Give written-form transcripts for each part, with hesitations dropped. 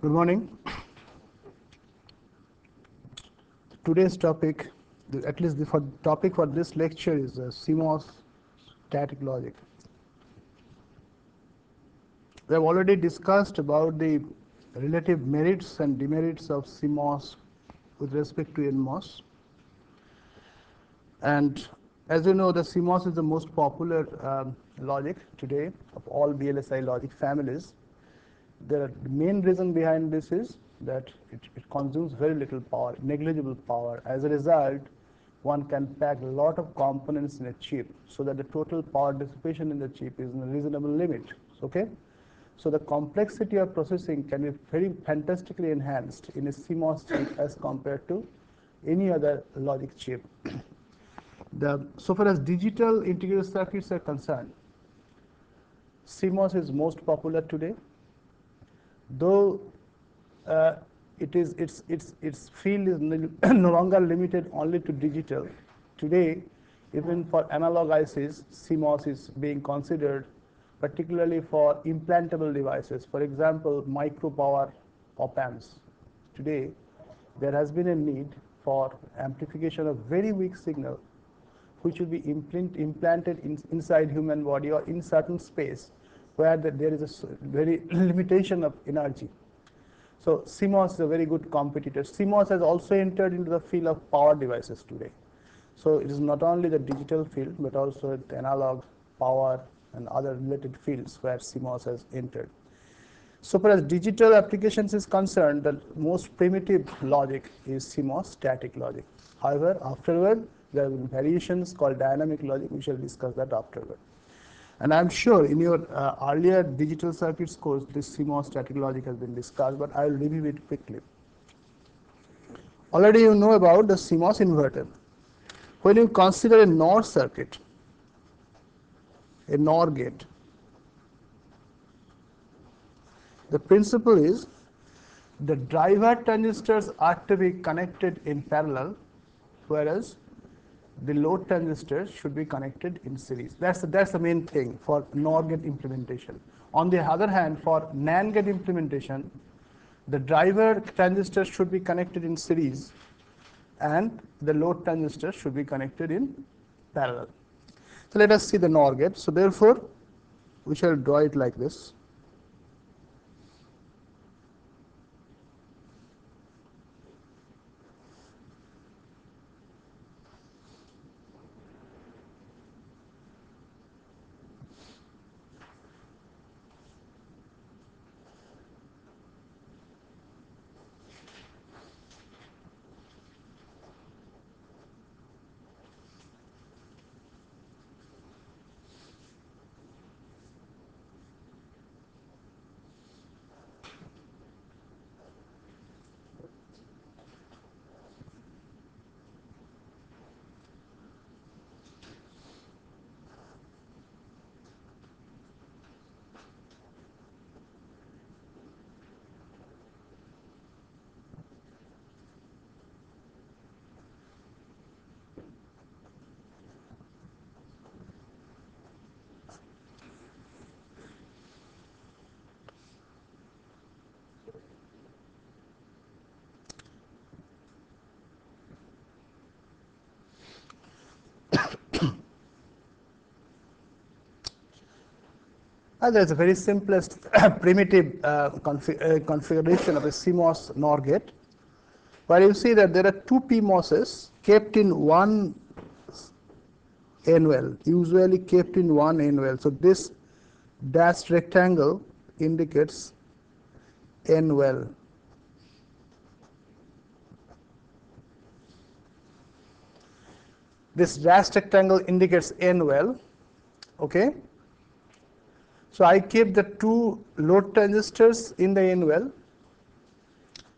Good morning. Today's topic, at least the topic for this lecture, is CMOS Static Logic. We have already discussed about the relative merits and demerits of CMOS with respect to NMOS. And as you know, the CMOS is the most popular logic today of all VLSI logic families. The main reason behind this is that it consumes very little power, negligible power. As a result, one can pack a lot of components in a chip so that the total power dissipation in the chip is in a reasonable limit. Okay? So the complexity of processing can be very fantastically enhanced in a CMOS chip as compared to any other logic chip. So far as digital integrated circuits are concerned, CMOS is most popular today, though its field is no longer limited only to digital. Today, even for analog ICs, CMOS is being considered, particularly for implantable devices. For example, micro power op-amps. Today, there has been a need for amplification of very weak signal, which will be implanted inside human body or in certain space where there is a very limitation of energy. So CMOS is a very good competitor. CMOS has also entered into the field of power devices today. So it is not only the digital field, but also the analog, power, and other related fields where CMOS has entered. So far as digital applications is concerned, the most primitive logic is CMOS Static Logic. However, afterward, there have been variations called dynamic logic. We shall discuss that afterward. And I'm sure in your earlier digital circuits course, this CMOS Static Logic has been discussed, but I'll review it quickly. Already you know about the CMOS inverter. When you consider a NOR circuit, a NOR gate, the principle is the driver transistors are to be connected in parallel, whereas the load transistors should be connected in series. That's the main thing for NOR gate implementation. On the other hand, for NAND gate implementation, the driver transistors should be connected in series and the load transistors should be connected in parallel. So let us see the NOR gate. So therefore, we shall draw it like this. There's a very simplest primitive configuration of a CMOS NOR gate, where you see that there are two PMOSs kept in one N well, usually kept in one N well. So this dashed rectangle indicates N well. This dashed rectangle indicates N well. Okay. So I keep the two load transistors in the N well.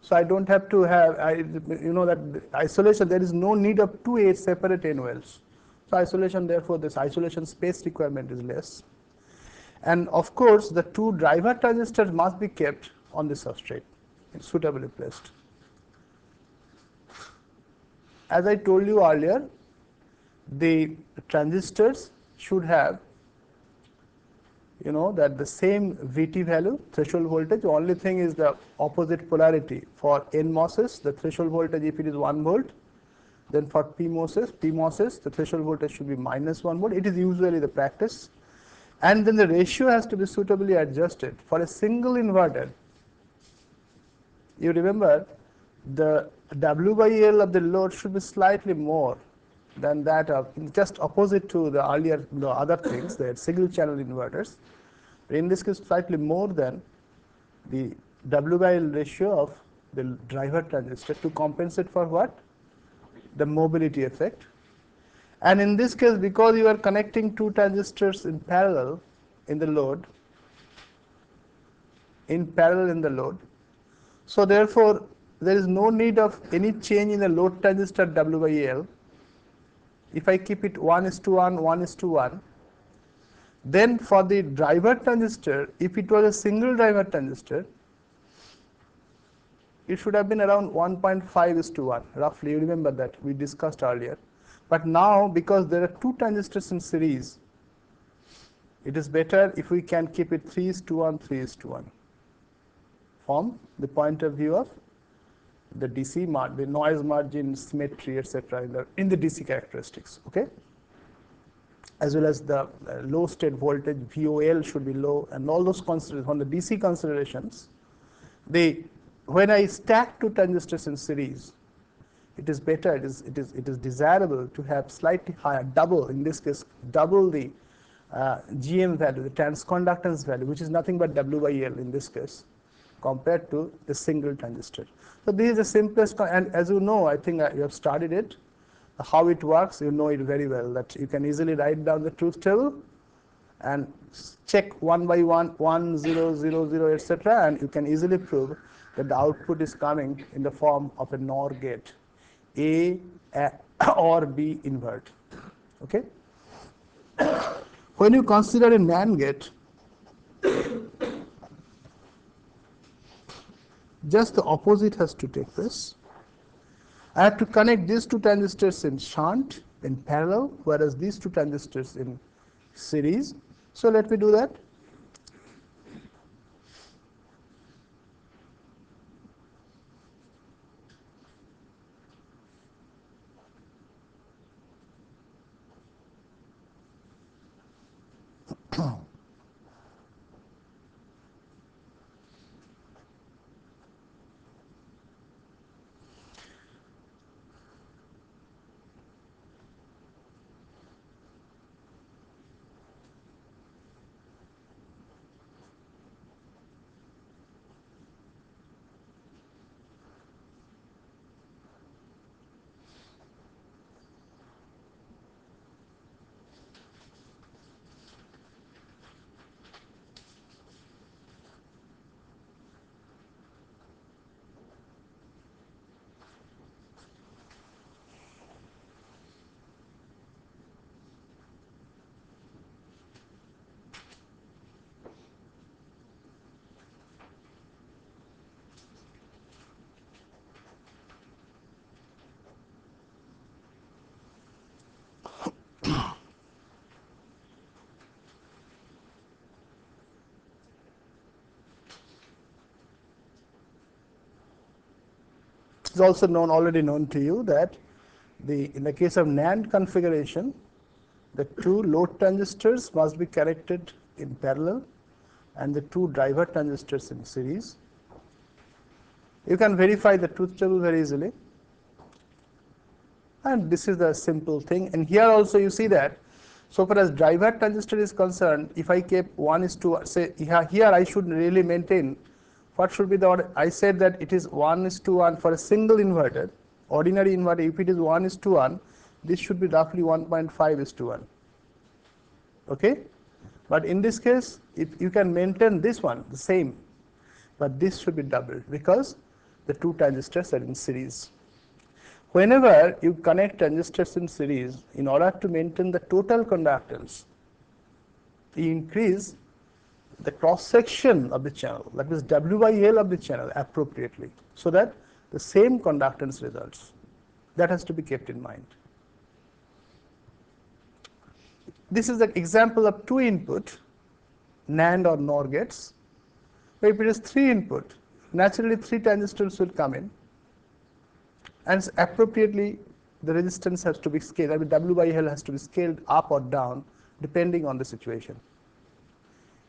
So I don't have to have, that isolation, there is no need of two separate N wells. So isolation, therefore, this isolation space requirement is less. And of course, the two driver transistors must be kept on the substrate, suitably placed. As I told you earlier, the transistors should have you know that the same VT value, threshold voltage, only thing is the opposite polarity. For NMOSes, the threshold voltage, if it is 1 volt, then for PMOSes, the threshold voltage should be minus 1 volt. It is usually the practice. And then the ratio has to be suitably adjusted. For a single inverter, you remember the W by L of the load should be slightly more than that of, just opposite to the earlier, the other things, the single channel inverters. In this case, slightly more than the W by L ratio of the driver transistor to compensate for what? The mobility effect. And in this case, because you are connecting two transistors in parallel in the load, so therefore there is no need of any change in the load transistor W by L. If I keep it 1:1, 1:1, then for the driver transistor, if it was a single driver transistor, it should have been around 1.5:1, roughly. You remember that we discussed earlier. But now, because there are two transistors in series, it is better if we can keep it 3:1, 3:1, from the point of view of the DC, the noise margin, symmetry, etc. in the DC characteristics. Okay. As well as the low state voltage, VOL should be low, and all those considerations. On the DC considerations, when I stack two transistors in series, it is better, it is desirable to have slightly higher, double, in this case, double the GM value, the transconductance value, which is nothing but W by L in this case, compared to the single transistor. So this is the simplest, and as you know, I think you have studied it, how it works, you know it very well, that you can easily write down the truth table and check 1 by 1, 1, 0, 0, 0, etc., and you can easily prove that the output is coming in the form of a NOR gate, A or B invert. Okay. When you consider a NAND gate, just the opposite has to take place. I have to connect these two transistors in shunt, in parallel, whereas these two transistors in series. So let me do that. It's also already known to you that in the case of NAND configuration, the two load transistors must be connected in parallel and the two driver transistors in series. You can verify the truth table very easily. And this is the simple thing. And here also you see that, so far as driver transistor is concerned, if I keep 1:1, say here I should really maintain what should be the order. I said that it is 1:1 for a single inverter, ordinary inverter. If it is 1:1, this should be roughly 1.5:1. Okay, but in this case, if you can maintain this one the same, but this should be doubled because the two transistors are in series. Whenever you connect transistors in series, in order to maintain the total conductance, you increase the cross section of the channel, that is W by L of the channel appropriately, so that the same conductance results. That has to be kept in mind. This is an example of two input NAND or NOR gates. But if it is 3 input, naturally 3 transistors will come in, and appropriately the resistance has to be scaled. I mean, W by L has to be scaled up or down depending on the situation.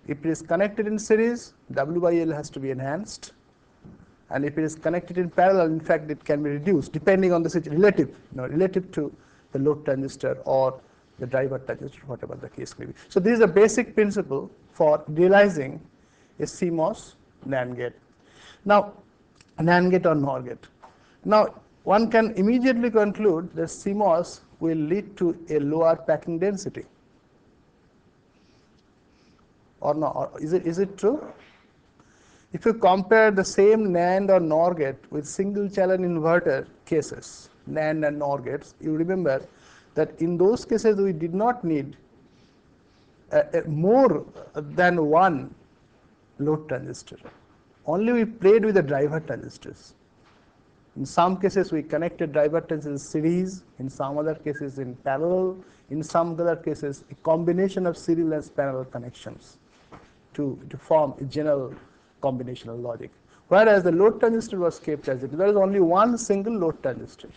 If it is connected in series, W by L has to be enhanced, and if it is connected in parallel, in fact, it can be reduced depending on the relative to the load transistor or the driver transistor, whatever the case may be. So this is a basic principle for realizing a CMOS NAND gate. Now, NAND gate or NOR gate. Now, one can immediately conclude that CMOS will lead to a lower packing density. Or no? Or is it true? If you compare the same NAND or NOR gate with single channel inverter cases, NAND and NOR gates, you remember that in those cases we did not need more than one load transistor. Only we played with the driver transistors. In some cases we connected driver transistors in series, in some other cases in parallel, in some other cases a combination of serial and parallel connections to form a general combinational logic. Whereas the load transistor was kept as it. There is only one single load transistor.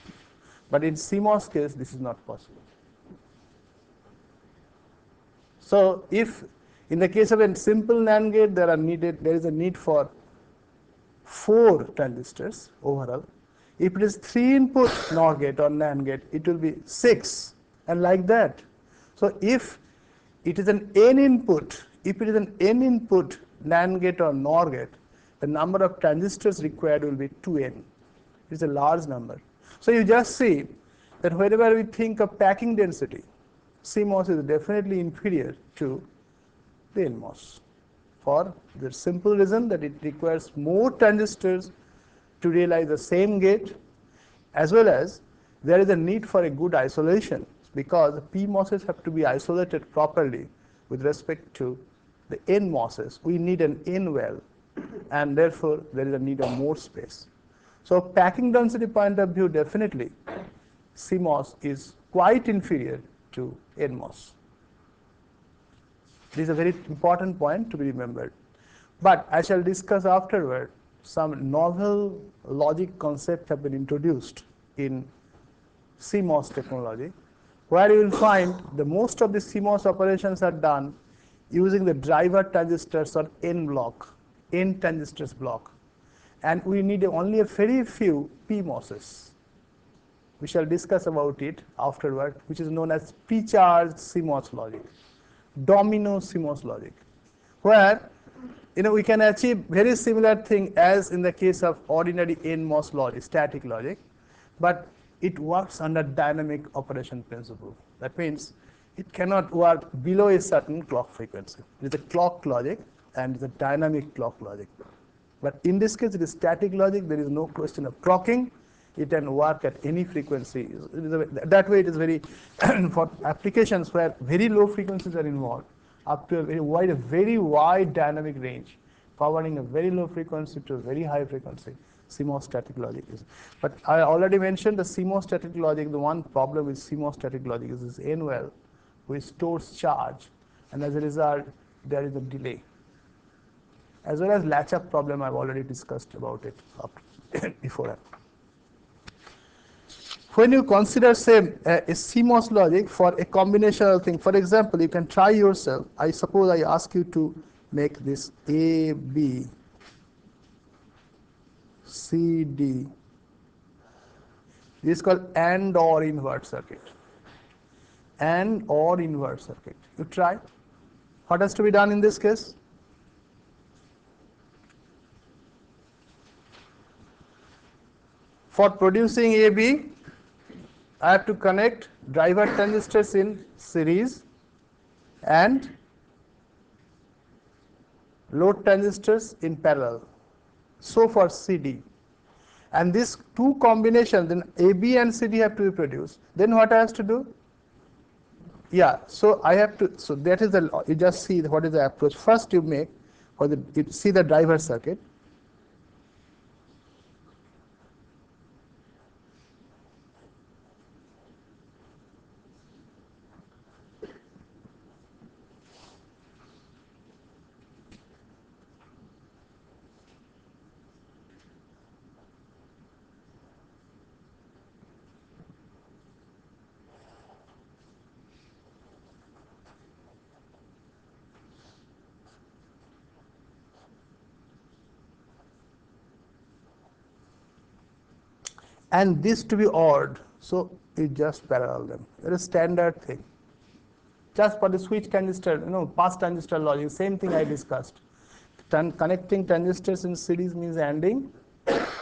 But in CMOS case, this is not possible. So if in the case of a simple NAND gate, there is a need for 4 transistors overall. If it is 3 input NOR gate or NAND gate, it will be 6, and like that. So if it is an N input NAND gate or NOR gate, the number of transistors required will be 2n. It is a large number. So you just see that whenever we think of packing density, CMOS is definitely inferior to the NMOS, for the simple reason that it requires more transistors to realize the same gate, as well as there is a need for a good isolation, because the PMOSs have to be isolated properly with respect to the NMOSs. We need an N well, and therefore there is a need of more space. So packing density point of view, definitely CMOS is quite inferior to NMOS. This is a very important point to be remembered. But I shall discuss afterward some novel logic concepts have been introduced in CMOS technology, where you will find the most of the CMOS operations are done using the driver transistors or N transistors block. And we need only a very few PMOSs. We shall discuss about it afterward, which is known as Precharged CMOS logic, Domino CMOS logic, where we can achieve very similar thing as in the case of ordinary NMOS logic, static logic, but it works under dynamic operation principle. That means it cannot work below a certain clock frequency. It is a clock logic and it's a dynamic clock logic. But in this case, it is static logic. There is no question of clocking. It can work at any frequency. That way, it is very for applications where very low frequencies are involved, up to a very wide dynamic range, covering a very low frequency to a very high frequency. CMOS static logic is. But I already mentioned the CMOS static logic. The one problem with CMOS static logic is this N well, which stores charge, and as a result, there is a delay. As well as latch-up problem, I've already discussed about it before. When you consider, say, a CMOS logic for a combinational thing, for example, you can try yourself. I suppose I ask you to make this A, B, C, D. This is called AND OR invert circuit. AND OR invert circuit. You try. What has to be done in this case? For producing AB, I have to connect driver transistors in series and load transistors in parallel. So for CD. And these two combinations, then AB and CD have to be produced. Then what I have to do? Yeah, so I have to, so that is you just see what is the approach. First you see the driver circuit. and this to be odd. So you just parallel them. It is standard thing. Just for the switch transistor, pass transistor logic, same thing I discussed. Connecting transistors in series means ANDing,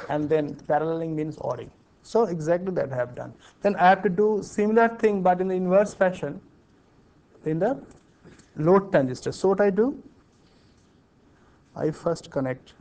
and then paralleling means ORing. So exactly that I have done. Then I have to do similar thing, but in the inverse fashion in the load transistor. So what I do? I first connect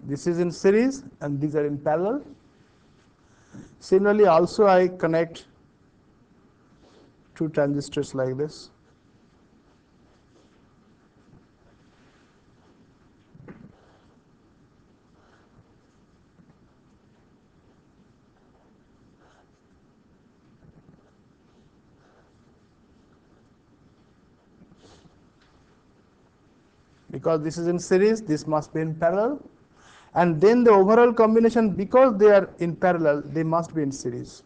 this is in series and these are in parallel. Similarly, also I connect two transistors like this. Because this is in series, this must be in parallel. And then the overall combination, because they are in parallel, they must be in series.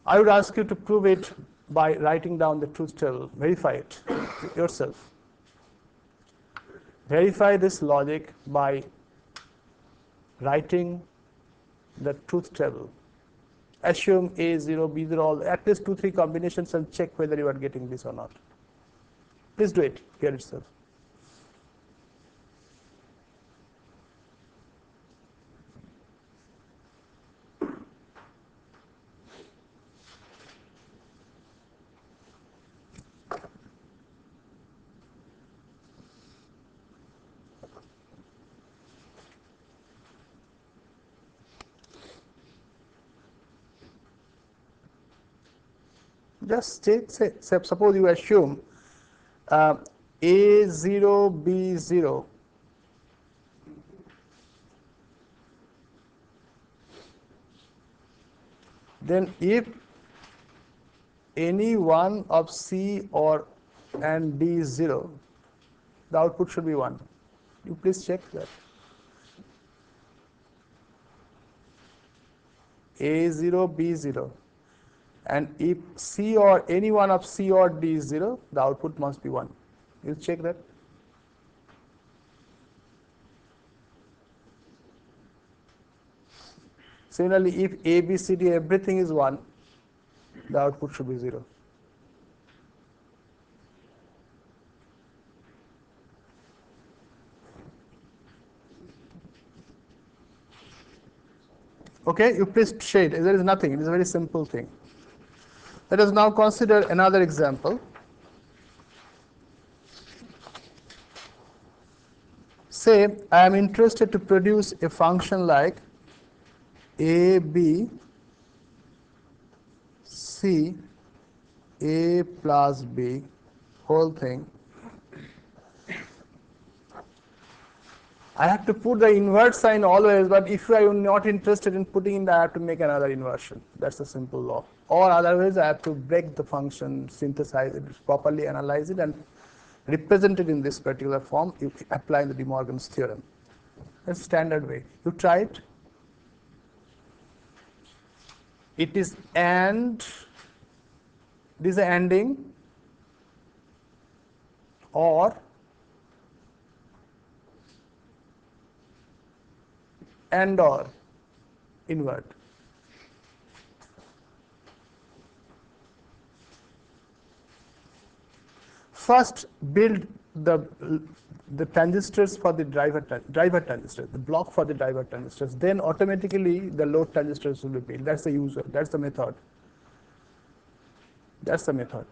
I would ask you to prove it by writing down the truth table. Verify it yourself. Verify this logic by writing the truth table. Assume A0, B0, all, at least 2-3 combinations and check whether you are getting this or not. Please do it here itself. Just suppose you assume A0, B0. Then if any one of C or and D is 0, the output should be 1. You please check that. A0, B0. And if C or any one of C or D is 0, the output must be 1. You check that. Similarly, if A, B, C, D, everything is 1, the output should be 0. Okay, you please shade. There is nothing. It is a very simple thing. Let us now consider another example. Say I am interested to produce a function like A, B, C, A plus B, whole thing. I have to put the invert sign always, but if I am not interested in putting in that, I have to make another inversion. That's a simple law. Or otherwise, I have to break the function, synthesize it, properly analyze it, and represent it in this particular form, if applying the De Morgan's theorem. That's the standard way. You try it. It is AND, this is ANDing, or AND or invert. First, build the transistors for the driver transistors, the block for the driver transistors. Then automatically the load transistors will be built. That's the user. That's the method. That's the method.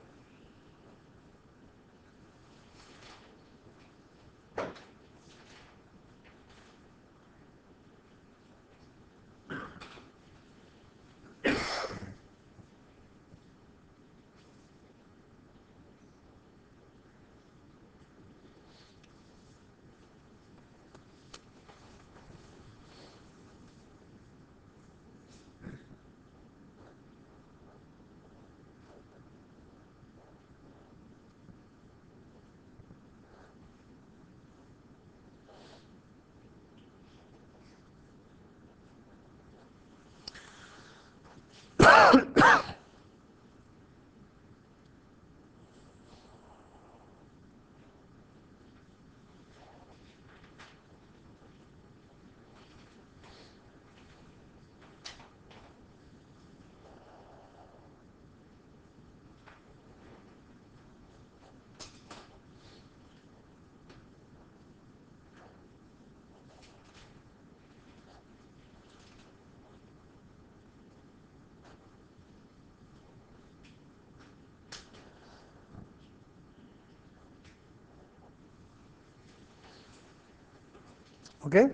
Okay,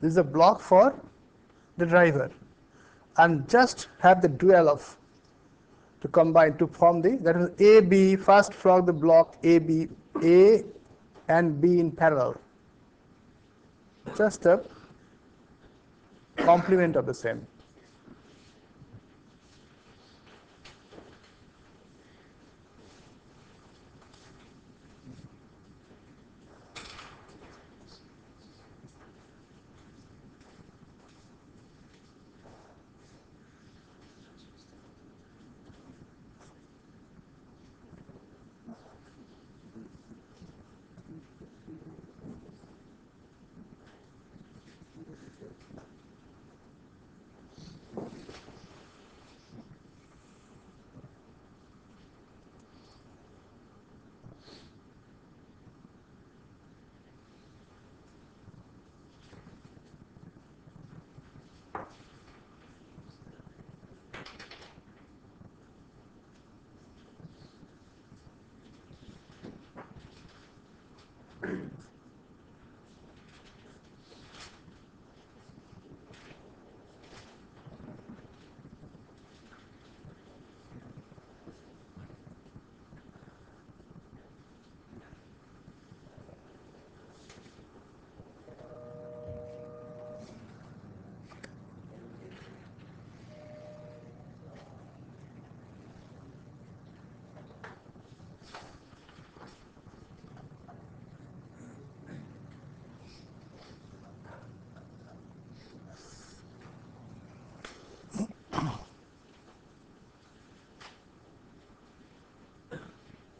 this is a block for the driver, and just have the dual of to combine to form the, that is A B. First plug the block A B, A and B in parallel, just a complement of the same.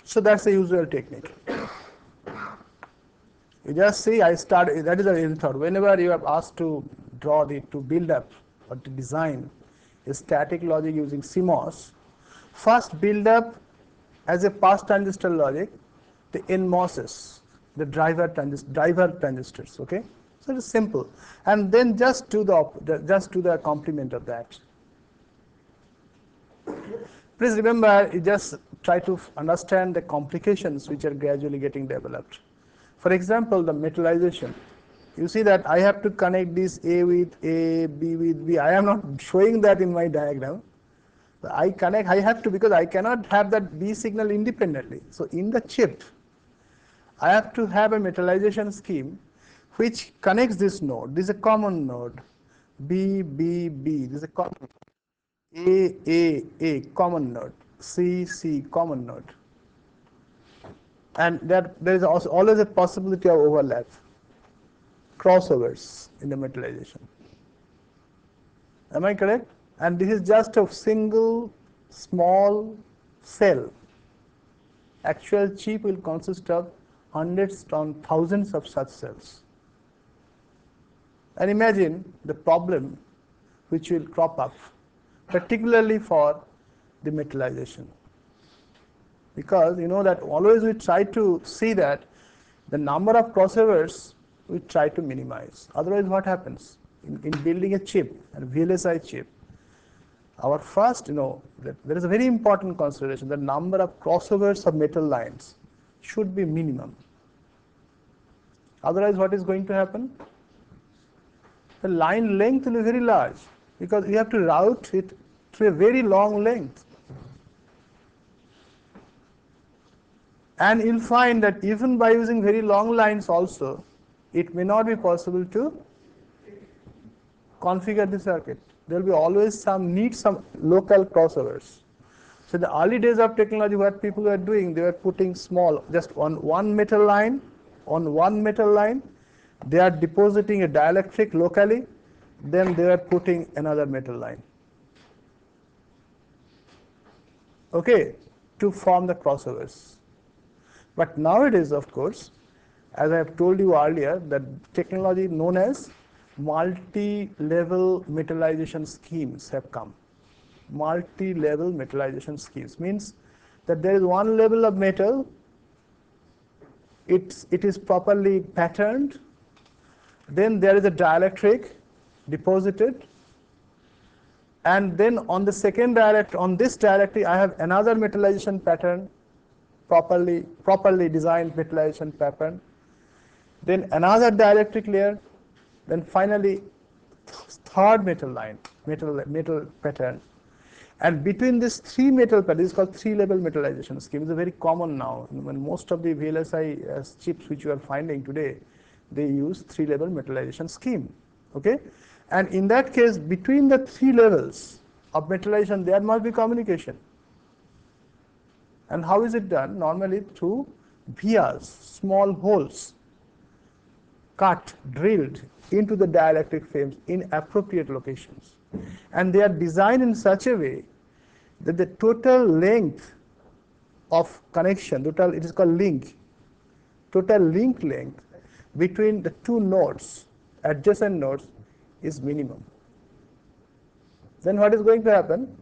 So that's the usual technique. You just see, I start, that is the method. Whenever you are asked to draw to build up or to design a static logic using CMOS, first build up as a pass transistor logic the nMOSs, the driver transistors, okay? So it is simple. And then just do the complement of that. Please remember, you just try to understand the complications which are gradually getting developed. For example, the metallization. You see that I have to connect this A with A, B with B. I am not showing that in my diagram. I have to, because I cannot have that B signal independently. So in the chip, I have to have a metallization scheme which connects this node. This is a common node. B, B, B. This is a common node. A, common node. C, C, common node. And there is also always a possibility of overlap, crossovers in the metallization. Am I correct? And this is just a single small cell. Actual chip will consist of hundreds to thousands of such cells. And imagine the problem which will crop up, particularly for the metallization. Because you know that always we try to see that the number of crossovers we try to minimize. Otherwise, what happens? In building a chip, a VLSI chip, our first, there is a very important consideration. The number of crossovers of metal lines should be minimum. Otherwise, what is going to happen? The line length will be very large, because you have to route it through a very long length. And you'll find that even by using very long lines also, it may not be possible to configure the circuit. There will be always some local crossovers. So the early days of technology, what people were doing, they were putting small, just on one metal line, they are depositing a dielectric locally, then they are putting another metal line. Okay, to form the crossovers. But nowadays, of course, as I have told you earlier, that technology known as multi-level metallization schemes have come. Multi-level metallization schemes means that there is one level of metal, it is properly patterned, then there is a dielectric deposited, and then on the second dielectric, on this dielectric, I have another metallization pattern, properly designed metallization pattern, then another dielectric layer, Then finally, third metal line, metal pattern. And between these three metal patterns, this is called three-level metallization scheme. It's very common now. When most of the VLSI chips which you are finding today, they use three-level metallization scheme. Okay, and in that case, between the three levels of metallization, there must be communication. And how is it done? Normally through vias, small holes, cut, drilled into the dielectric frames in appropriate locations. And they are designed in such a way that the total length of connection, it is called link, total link length between the two nodes, adjacent nodes, is minimum. Then what is going to happen?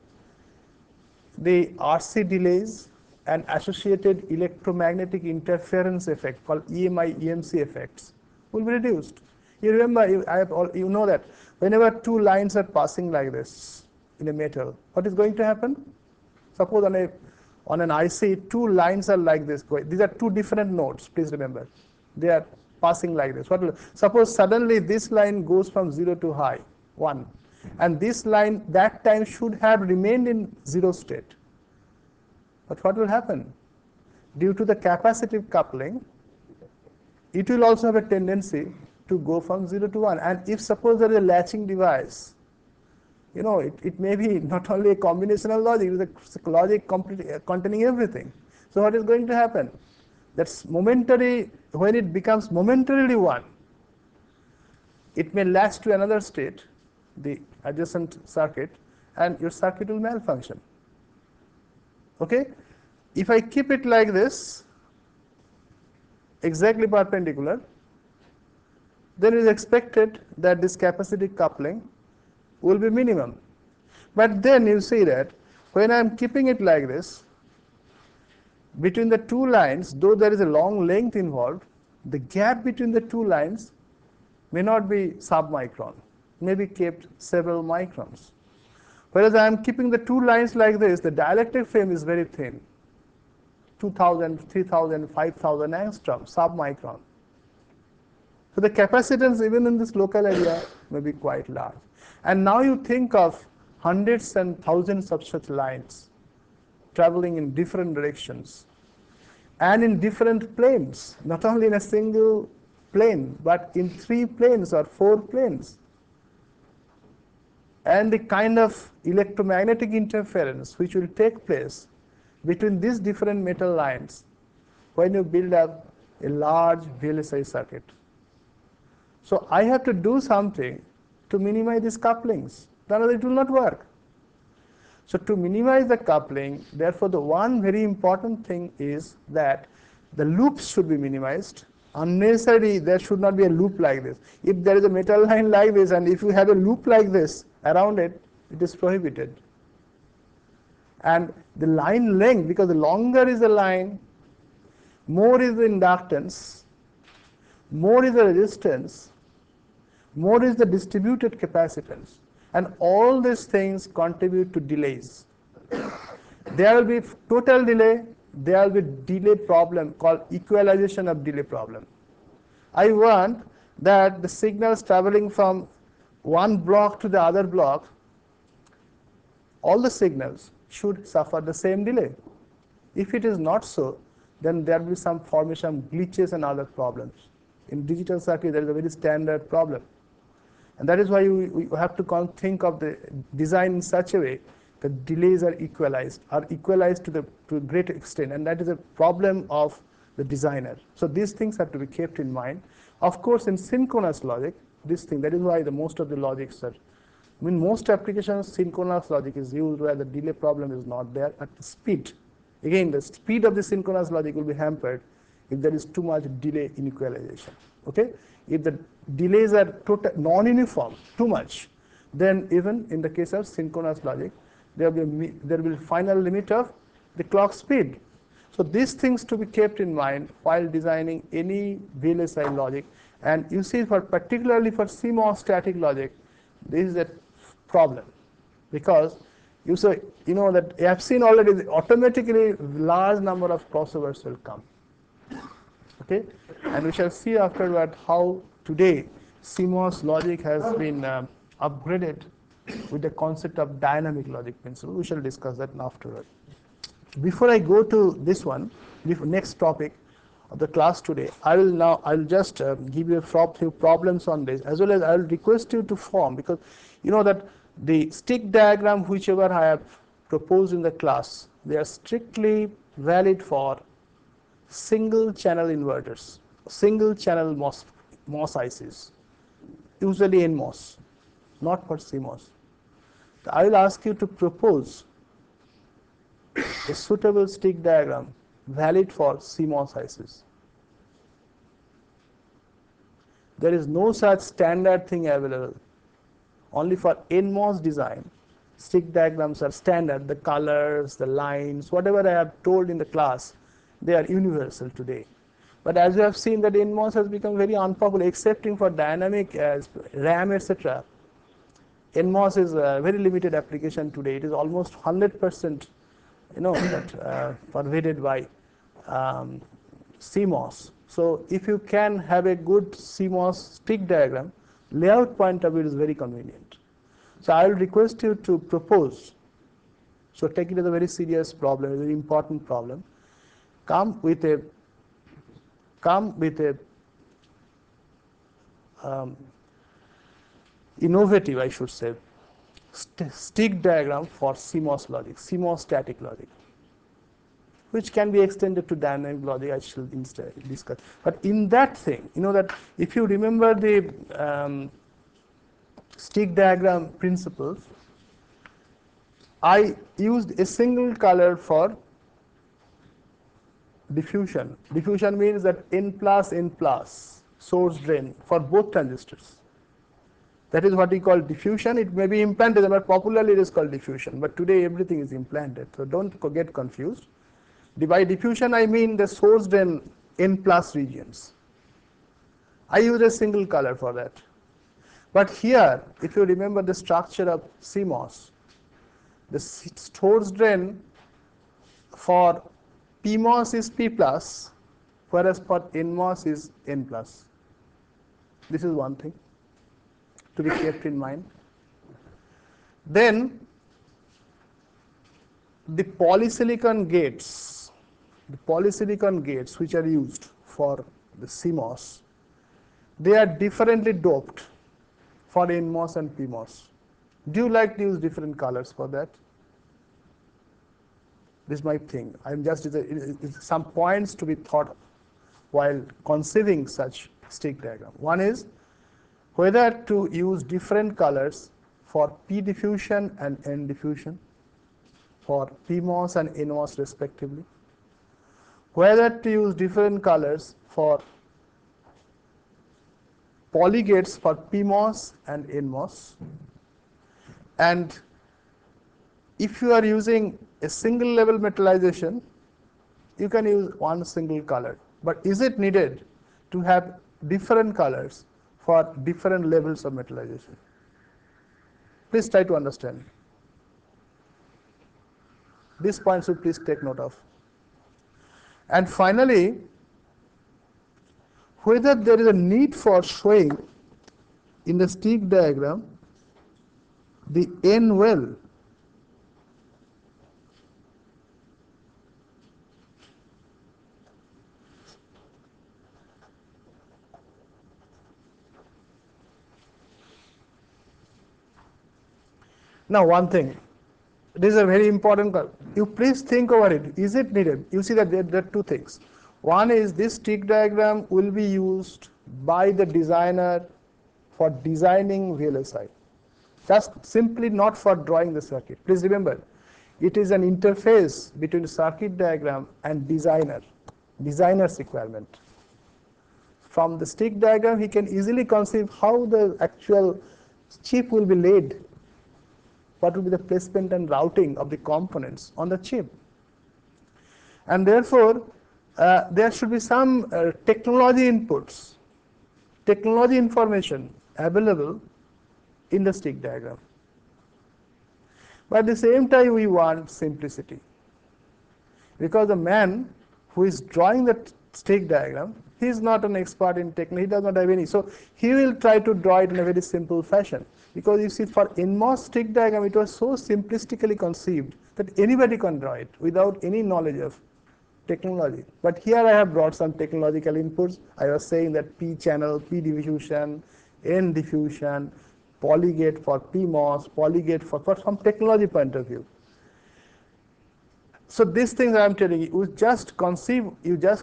The RC delays and associated electromagnetic interference effect called EMI, EMC effects will be reduced. You remember, you know that whenever two lines are passing like this in a metal, what is going to happen? Suppose on an IC, two lines are like this. These are two different nodes, please remember. They are passing like this. Suppose suddenly this line goes from 0 to high, 1. And this line that time should have remained in 0 state. But what will happen? Due to the capacitive coupling, it will also have a tendency to go from 0 to 1. And if suppose there is a latching device, you know, it may be not only a combinational logic, it is a logic containing everything. So what is going to happen? That's momentary, when it becomes momentarily 1, it may latch to another state, the adjacent circuit, and your circuit will malfunction. Okay? If I keep it like this, exactly perpendicular, then it is expected that this capacitive coupling will be minimum. But then you see that when I am keeping it like this, between the two lines, though there is a long length involved, the gap between the two lines may not be sub-micron, may be kept several microns. Whereas I am keeping the two lines like this, the dielectric frame is very thin, 2000, 3000, 5000 angstrom, sub-micron. So the capacitance even in this local area may be quite large. And now you think of hundreds and thousands of such lines traveling in different directions and in different planes, not only in a single plane, but in 3 planes or 4 planes. And the kind of electromagnetic interference which will take place between these different metal lines when you build up a large VLSI circuit. So I have to do something to minimize these couplings, otherwise it will not work. So to minimize the coupling, therefore the one very important thing is that the loops should be minimized. Unnecessarily, there should not be a loop like this. If there is a metal line like this, and if you have a loop like this around it, it is prohibited. And the line length, because the longer is the line, more is the inductance, more is the resistance, more is the distributed capacitance. And all these things contribute to delays. There will be total delay, there will be delay problem called equalization of delay problem. I want that the signals traveling from one block to the other block, all the signals should suffer the same delay. If it is not so, then there will be some formation of glitches and other problems. In digital circuit, there is a very standard problem. And that is why we have to think of the design in such a way that delays are equalized to a great extent, and that is a problem of the designer. So these things have to be kept in mind. Of course, in synchronous logic, that is why most of the logics are, most applications, synchronous logic is used where the delay problem is not there at the speed. Again, the speed of the synchronous logic will be hampered if there is too much delay in equalization. Okay? If the delays are non-uniform, too much, then even in the case of synchronous logic, there will be final limit of the clock speed. So these things to be kept in mind while designing any VLSI logic. And you see, particularly for CMOS static logic, this is a problem, because you know that you have seen already that automatically large number of crossovers will come. Okay, and we shall see afterward how today CMOS logic has been upgraded with the concept of dynamic logic principle. We shall discuss that afterward. Before I go to this one, next topic of the class today, I'll just give you a few problems on this, as well as I'll request you to form, because you know that the stick diagram whichever I have proposed in the class, they are strictly valid for single channel inverters, single channel MOS ICs, usually nMOS, not for CMOS. I will ask you to propose a suitable stick diagram valid for CMOS ICs. There is no such standard thing available. Only for nMOS design, stick diagrams are standard. The colors, the lines, whatever I have told in the class, they are universal today. But as you have seen that nMOS has become very unpopular, excepting for dynamic RAM, etc. nMOS is a very limited application today. It is almost 100%, that pervaded by CMOS. So if you can have a good CMOS stick diagram, layout point of view is very convenient. So I will request you to propose. So take it as a very serious problem, a very important problem. Come with a innovative, I should say, stick diagram for CMOS logic, CMOS static logic, which can be extended to dynamic logic. I shall instead discuss. But in that thing, that if you remember the stick diagram principles, I used a single color for diffusion. Diffusion means that N plus source drain for both transistors. That is what we call diffusion. It may be implanted, but popularly it is called diffusion. But today everything is implanted, so don't get confused. By diffusion I mean the source drain N plus regions. I use a single color for that. But here, if you remember the structure of CMOS, the source drain for PMOS is P plus, whereas for nMOS is N plus. This is one thing to be kept in mind. Then the polysilicon gates which are used for the CMOS, they are differently doped for nMOS and PMOS. Do you like to use different colors for that? This is my thing. I'm just some points to be thought of while conceiving such stick diagram. One is whether to use different colors for P diffusion and N diffusion, for PMOS and nMOS respectively. Whether to use different colors for polygates for PMOS and nMOS. And if you are using a single level metallization, you can use one single color. But is it needed to have different colors for different levels of metallization? Please try to understand. These points you please take note of. And finally, whether there is a need for showing in the stick diagram the N well Now, one thing, this is a very important. You please think over it. Is it needed? You see that there are two things. One is this stick diagram will be used by the designer for designing VLSI. Just simply not for drawing the circuit. Please remember, it is an interface between circuit diagram and designer's requirement. From the stick diagram, he can easily conceive how the actual chip will be laid. What will be the placement and routing of the components on the chip. And therefore, there should be some technology inputs, technology information available in the stick diagram. But at the same time, we want simplicity. Because the man who is drawing that stick diagram. He is not an expert in technique, he does not have any. So he will try to draw it in a very simple fashion. Because you see, for nMOS stick diagram, it was so simplistically conceived that anybody can draw it without any knowledge of technology. But here I have brought some technological inputs. I was saying that P channel, P diffusion, N diffusion, polygate for PMOS, polygate for from technology point of view. So these things I am telling you, you just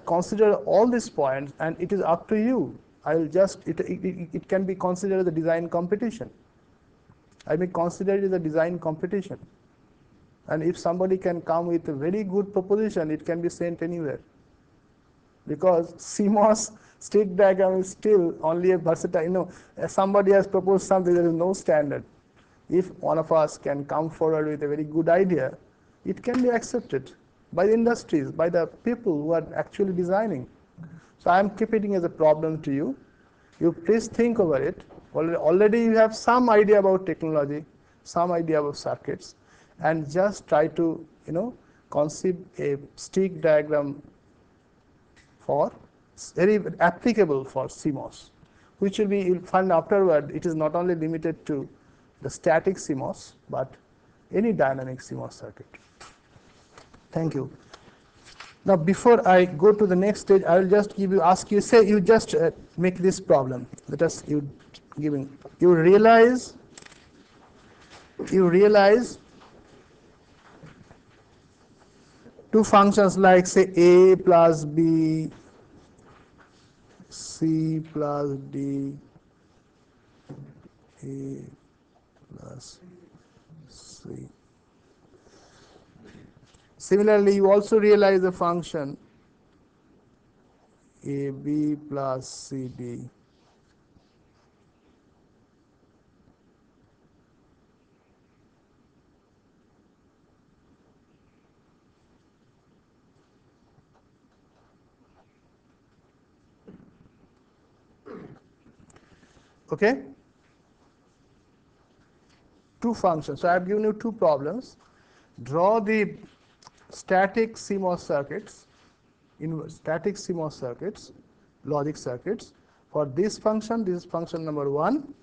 consider all these points, and it is up to you. I will just, it can be considered as a design competition. I may consider it as a design competition. And if somebody can come with a very good proposition, it can be sent anywhere. Because CMOS stick diagram is still only a versatile, somebody has proposed something, there is no standard. If one of us can come forward with a very good idea, it can be accepted by the industries, by the people who are actually designing. So I am keeping it as a problem to you. You please think over it. Already you have some idea about technology, some idea about circuits, and just try to, conceive a stick diagram for very applicable for CMOS, which will be, you'll find afterward, it is not only limited to the static CMOS, but any dynamic CMOS circuit. Thank you. Now, before I go to the next stage, I will just ask you, say you just make this problem. Let us, you realize two functions like, say, A plus B, C plus D, A plus C. Similarly, you also realize the function AB plus CD. Okay? Two functions. So I have given you two problems. Draw the static CMOS circuits, static CMOS circuits, logic circuits for this is function number 1,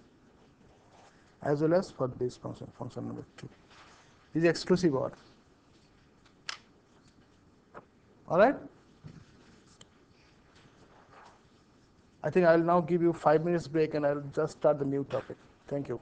as well as for this function number 2. This is exclusive OR. All right? I think I will now give you 5 minutes break, and I will just start the new topic. Thank you.